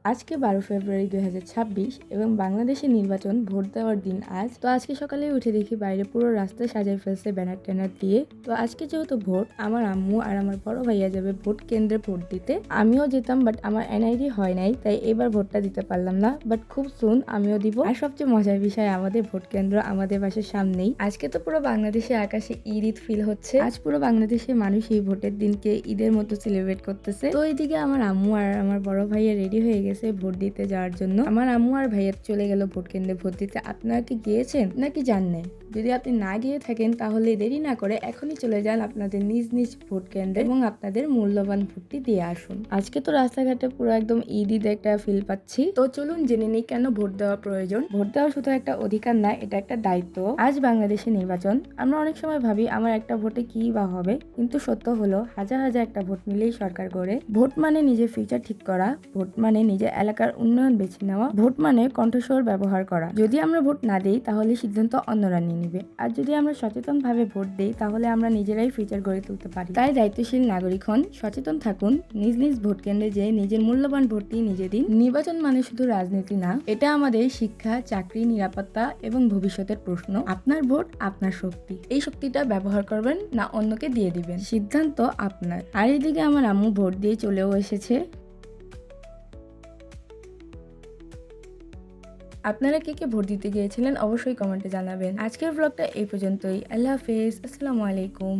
আজকে 12 ফেব্রুয়ারি 2026 এবং বাংলাদেশের নির্বাচন ভোট দেওয়ার দিন আজ। তো আজকে সকালে উঠে দেখি বাইরে পুরো রাস্তা সাজায় ফেলছে ব্যানার ট্যানার দিয়ে। তো আজকে যেহেতু ভোট, আমার আম্মু আর আমার বড় ভাইয়া যাবে ভোট কেন্দ্রে ভোট দিতে। আমিও যেতাম, বাট আমার এনআইডি হয় নাই, তাই এবার ভোটটা দিতে পারলাম না, বাট খুব সুন আমিও দিব। আর সবচেয়ে মজার বিষয়, আমাদের ভোট কেন্দ্র আমাদের বাসার সামনেই। আজকে তো পুরো বাংলাদেশের আকাশে ঈদ ফিল হচ্ছে। আজ পুরো বাংলাদেশের মানুষ এই ভোটের দিনকে ঈদের মতো সেলিব্রেট করতেছে। তো এইদিকে আমার আম্মু আর আমার বড় ভাইয়া রেডি হয়ে গেছে ভোট দিতে যাওয়ার জন্য। আমার আম্মু আর ভাইয়া চলে গেল ভোট কেন্দ্রে ভোট দিতে। আপনারা কি গিয়েছেন নাকি যান নাই? যদি আপনি না গিয়ে থাকেন তাহলে দেরি না করে এখনই চলে যান আপনাদের নিজ নিজ ভোট কেন্দ্রে এবং আপনাদের মূল্যবান ভোটটি দিয়ে আসুন। আজকে তো রাস্তাঘাটে পুরো একদম ঈদ ঈদ একটা ফিল পাচ্ছি। তো চলুন জেনে নিই কেন ভোট দেওয়া প্রয়োজন। ভোট দেওয়া শুধু একটা অধিকার না, এটা একটা দায়িত্ব। আজ বাংলাদেশে নির্বাচন। আমরা অনেক সময় ভাবি আমার একটা ভোটে কি বা হবে, কিন্তু সত্য হলো হাজার হাজার একটা ভোট মিলেই সরকার গড়ে। ভোট মানে নিজের ফিউচার ঠিক করা, ভোট মানে নিজের এলাকার উন্নয়ন বেছে নেওয়া, ভোট মানে কণ্ঠস্বর ব্যবহার করা। যদি আমরা ভোট না দিই তাহলে সিদ্ধান্ত অন্যরা নিয়ে নিবে, আর যদি আমরা সচেতন ভাবে ভোট দিই তাহলে আমরা নিজেরাই ফিউচার গড়ে তুলতে পারি। তাই দায়িত্বশীল নাগরিক হন, সচেতন থাকুন, নিজ নিজ ভোট কেন্দ্রে যেয়ে নিজের মূল্যবান ভোটটি নিজে দিন। নির্বাচন মানে শুধু রাজনীতি না, এটা আমাদের শিক্ষা, চাকরি, নিরাপত্তা এবং ভবিষ্যতের প্রশ্ন। আপনার ভোট আপনার শক্তি, এই শক্তিটা ব্যবহার করবেন না অন্যকে দিয়ে দিবেন, সিদ্ধান্ত আপনার। আর এদিকে আমার আম্মু ভোট দিয়ে চলেও এসেছে। আপনারা কে কে ভোট দিতে গিয়েছিলেন অবশ্যই কমেন্টে জানাবেন। আজকের ব্লগটা এই পর্যন্তই। আল্লাহ হাফেজ, আসসালামু আলাইকুম।